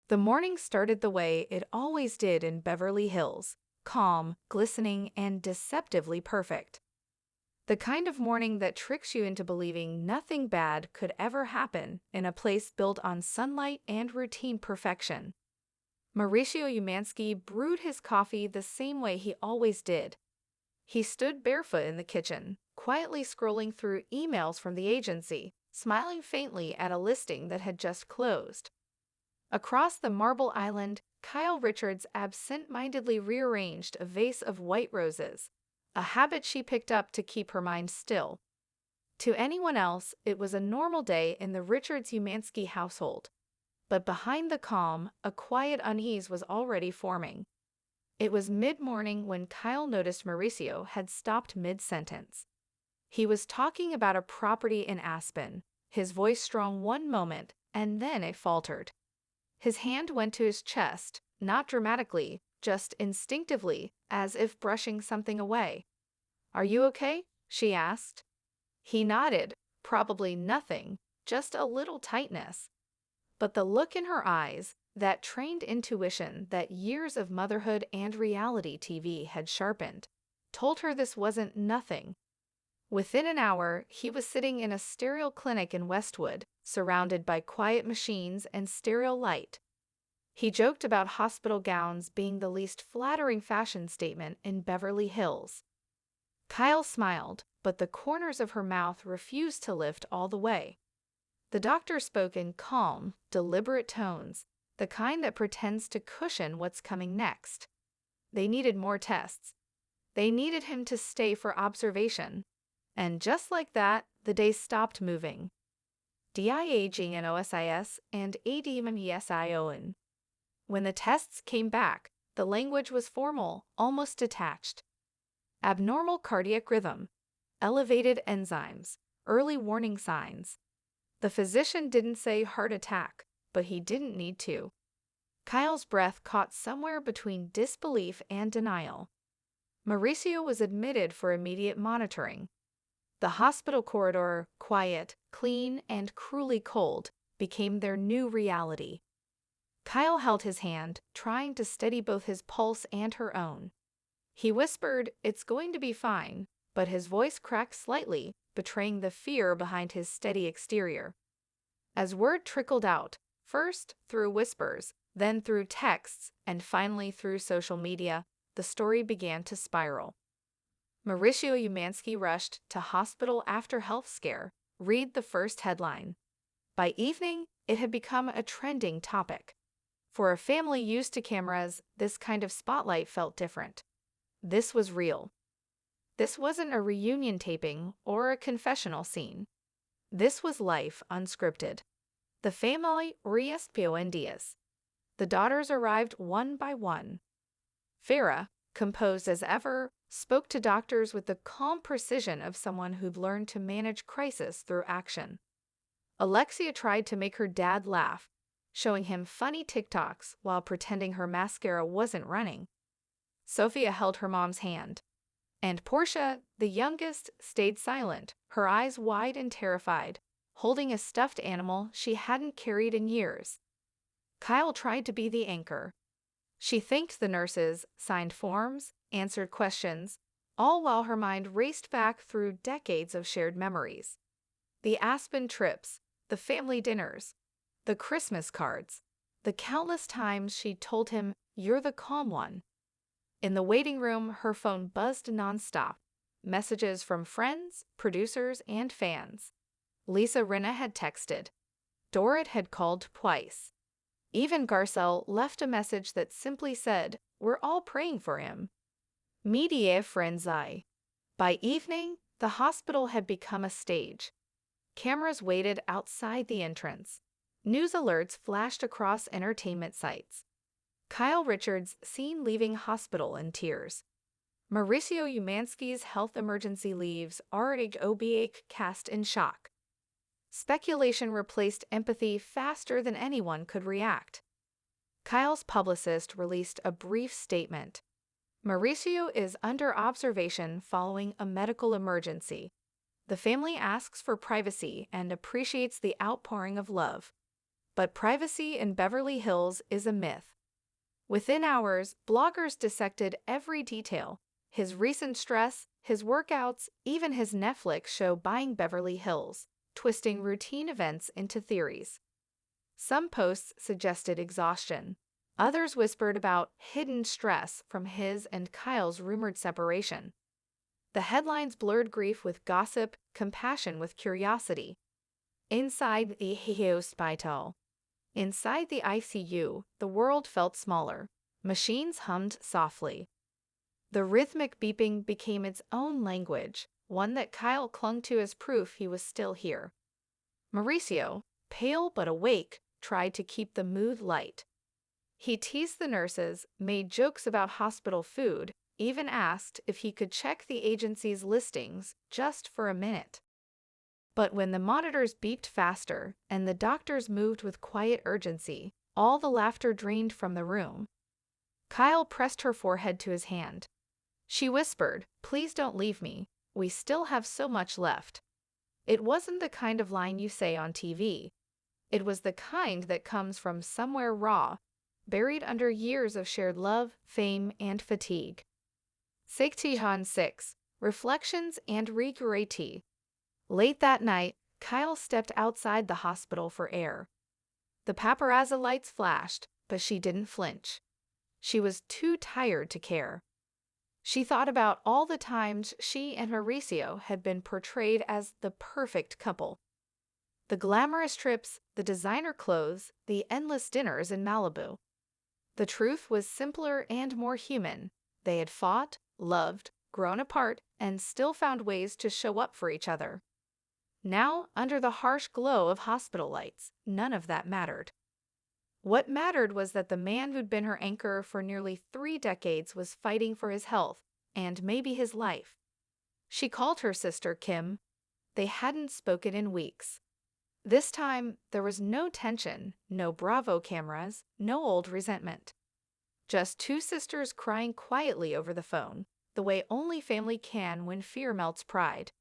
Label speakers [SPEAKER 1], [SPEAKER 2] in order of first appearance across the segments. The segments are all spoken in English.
[SPEAKER 1] The morning started the way it always did in Beverly Hills, calm, glistening, and deceptively perfect. The kind of morning that tricks you into believing nothing bad could ever happen in a place built on sunlight and routine perfection. Mauricio Umansky brewed his coffee the same way he always did. He stood barefoot in the kitchen, quietly scrolling through emails from the agency, smiling faintly at a listing that had just closed. Across the marble island, Kyle Richards absent-mindedly rearranged a vase of white roses, a habit she picked up to keep her mind still. To anyone else, it was a normal day in the Richards-Umansky household. But behind the calm, a quiet unease was already forming. It was mid-morning when Kyle noticed Mauricio had stopped mid-sentence. He was talking about a property in Aspen, his voice strong one moment, and then it faltered. His hand went to his chest, not dramatically, just instinctively, as if brushing something away. "Are you okay?" she asked. He nodded, probably nothing, just a little tightness. But the look in her eyes, that trained intuition that years of motherhood and reality TV had sharpened, told her this wasn't nothing. Within an hour, he was sitting in a sterile clinic in Westwood, surrounded by quiet machines and sterile light. He joked about hospital gowns being the least flattering fashion statement in Beverly Hills. Kyle smiled, but the corners of her mouth refused to lift all the way. The doctor spoke in calm, deliberate tones, the kind that pretends to cushion what's coming next. They needed more tests. They needed him to stay for observation. And just like that, the day stopped moving. DIAGNOSIS and ADMESION. When the tests came back, the language was formal, almost detached. Abnormal cardiac rhythm, elevated enzymes, early warning signs. The physician didn't say heart attack, but he didn't need to. Kyle's breath caught somewhere between disbelief and denial. Mauricio was admitted for immediate monitoring. The hospital corridor, quiet, clean, and cruelly cold, became their new reality. Kyle held his hand, trying to steady both his pulse and her own. He whispered, "It's going to be fine," but his voice cracked slightly, betraying the fear behind his steady exterior. As word trickled out, first through whispers, then through texts, and finally through social media, the story began to spiral. Mauricio Umansky rushed to hospital after health scare. Read the first headline. By evening, it had become a trending topic. For a family used to cameras, this kind of spotlight felt different. This was real. This wasn't a reunion taping or a confessional scene. This was life unscripted. The family reespió en días. The daughters arrived one by one. Farah, composed as ever, spoke to doctors with the calm precision of someone who'd learned to manage crisis through action. Alexia tried to make her dad laugh, showing him funny TikToks while pretending her mascara wasn't running. Sophia held her mom's hand. And Portia, the youngest, stayed silent, her eyes wide and terrified, holding a stuffed animal she hadn't carried in years. Kyle tried to be the anchor. She thanked the nurses, signed forms, answered questions, all while her mind raced back through decades of shared memories. The Aspen trips, the family dinners, the Christmas cards, the countless times she told him, "You're the calm one." In the waiting room, her phone buzzed nonstop. Messages from friends, producers, and fans. Lisa Rinna had texted. Dorrit had called twice. Even Garcelle left a message that simply said, "We're all praying for him." Media frenzy. By evening, the hospital had become a stage. Cameras waited outside the entrance. News alerts flashed across entertainment sites. Kyle Richards seen leaving hospital in tears. Mauricio Umansky's health emergency leaves already OBH cast in shock. Speculation replaced empathy faster than anyone could react. Kyle's publicist released a brief statement. Mauricio is under observation following a medical emergency. The family asks for privacy and appreciates the outpouring of love. but privacy in Beverly Hills is a myth. Within hours, bloggers dissected every detail: his recent stress, his workouts, even his Netflix show Buying Beverly Hills, twisting routine events into theories. Some posts suggested exhaustion. Others whispered about hidden stress from his and Kyle's rumored separation. The headlines blurred grief with gossip, compassion with curiosity. Inside the hospital. Inside the ICU, the world felt smaller. Machines hummed softly. The rhythmic beeping became its own language, one that Kyle clung to as proof he was still here. Mauricio, pale but awake, tried to keep the mood light. He teased the nurses, made jokes about hospital food, even asked if he could check the agency's listings just for a minute. But when the monitors beeped faster and the doctors moved with quiet urgency, all the laughter drained from the room. Kyle pressed her forehead to his hand. She whispered, "Please don't leave me. We still have so much left." It wasn't the kind of line you say on TV. It was the kind that comes from somewhere raw, buried under years of shared love, fame, and fatigue. Section 6. Reflections and Regret. Late that night, Kyle stepped outside the hospital for air. The paparazzi lights flashed, but she didn't flinch. She was too tired to care. She thought about all the times she and Mauricio had been portrayed as the perfect couple. The glamorous trips, the designer clothes, the endless dinners in Malibu. The truth was simpler and more human. They had fought, loved, grown apart, and still found ways to show up for each other. Now, under the harsh glow of hospital lights, none of that mattered. What mattered was that the man who'd been her anchor for nearly 3 decades was fighting for his health, and maybe his life. She called her sister Kim. They hadn't spoken in weeks. This time, there was no tension, no Bravo cameras, no old resentment. Just 2 sisters crying quietly over the phone, the way only family can when fear melts pride.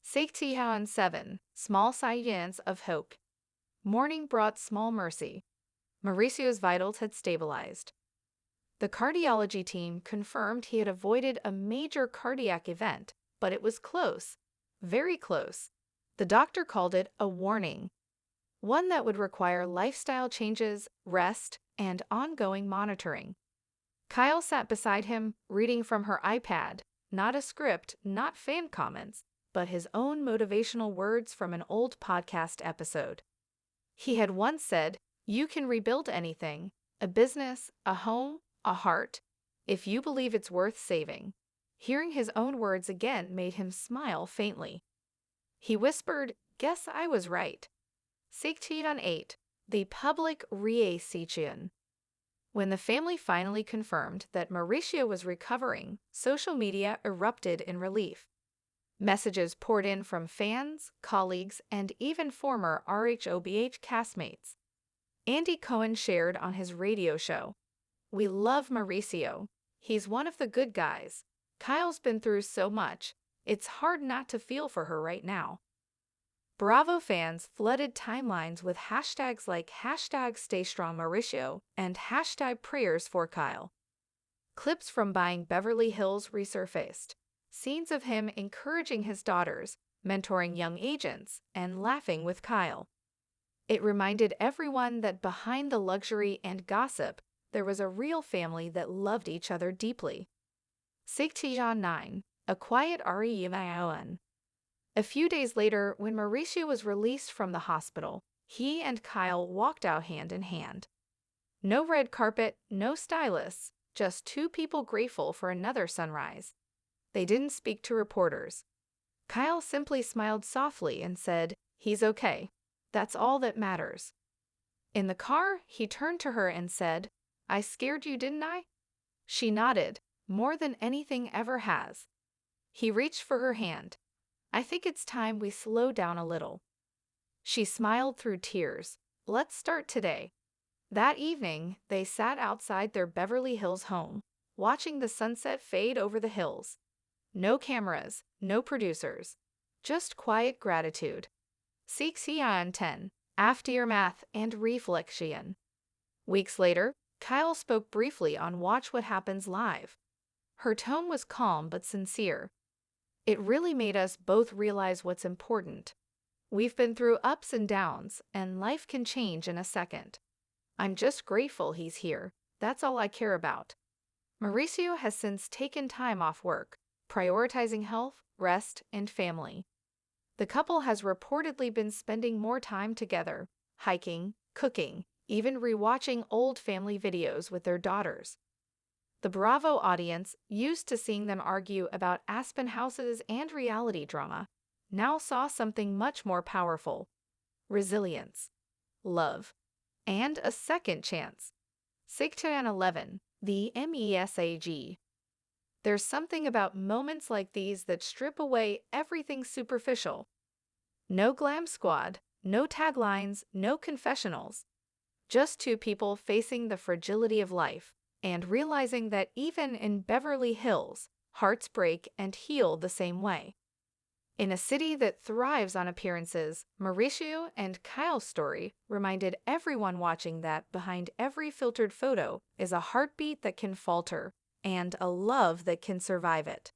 [SPEAKER 1] Section 7. Small signs of hope. Morning brought small mercy. Mauricio's vitals had stabilized. The cardiology team confirmed he had avoided a major cardiac event, but it was close, very close. The doctor called it a warning, one that would require lifestyle changes, rest, and ongoing monitoring. Kyle sat beside him, reading from her iPad, not a script, not fan comments, but his own motivational words from an old podcast episode. He had once said, "You can rebuild anything, a business, a home, a heart, if you believe it's worth saving." Hearing his own words again made him smile faintly. He whispered, "Guess I was right." Section 8. The public reaction. When the family finally confirmed that Mauricio was recovering, social media erupted in relief. Messages poured in from fans, colleagues, and even former rhobh castmates. Andy Cohen shared on his radio show, "We love Mauricio. He's one of the good guys. Kyle's been through so much. It's hard not to feel for her right now." Bravo fans flooded timelines with hashtags like #StayStrongMauricio and #PrayersForKyle. Clips from Buying Beverly Hills resurfaced. Scenes of him encouraging his daughters, mentoring young agents, and laughing with Kyle. It reminded everyone that behind the luxury and gossip, there was a real family that loved each other deeply. Section 9. A quiet reunion. A few days later, when Mauricio was released from the hospital, he and Kyle walked out hand in hand. No red carpet, no stylists, just 2 people grateful for another sunrise. They didn't speak to reporters. Kyle simply smiled softly and said, "He's okay. That's all that matters." In the car, he turned to her and said, "I scared you, didn't I?" She nodded, more than anything ever has. He reached for her hand. "I think it's time we slow down a little." She smiled through tears. "Let's start today." That evening, they sat outside their Beverly Hills home, watching the sunset fade over the hills. No cameras, no producers, just quiet gratitude. Section 10. aftermath, and reflection. Weeks later, Kyle spoke briefly on Watch What Happens Live. Her tone was calm but sincere. It really made us both realize what's important. We've been through ups and downs, and life can change in a second. I'm just grateful he's here. That's all I care about. Mauricio has since taken time off work, prioritizing health, rest, and family. The couple has reportedly been spending more time together, hiking, cooking, even rewatching old family videos with their daughters. The Bravo audience, used to seeing them argue about Aspen houses and reality drama, now saw something much more powerful: resilience, love, and a second chance. Sigtan 11, the MESAG. There's something about moments like these that strip away everything superficial. No glam squad, no taglines, no confessionals. Just two people facing the fragility of life and realizing that even in Beverly Hills, hearts break and heal the same way. In a city that thrives on appearances, Mauricio and Kyle's story reminded everyone watching that behind every filtered photo is a heartbeat that can falter and a love that can survive it.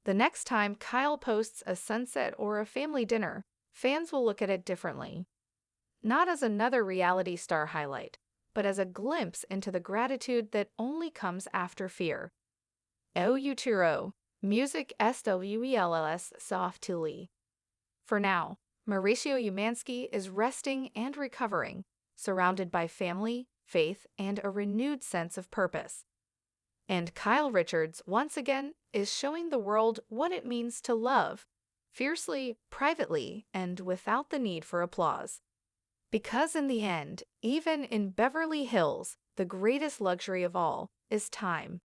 [SPEAKER 1] The next time Kyle posts a sunset or a family dinner, fans will look at it differently. Not as another reality star highlight, but as a glimpse into the gratitude that only comes after fear. O Utero, music SWELLS softly. For now, Mauricio Umansky is resting and recovering, surrounded by family, faith, and a renewed sense of purpose. And Kyle Richards, once again, is showing the world what it means to love, fiercely, privately, and without the need for applause. Because in the end, even in Beverly Hills, the greatest luxury of all is time.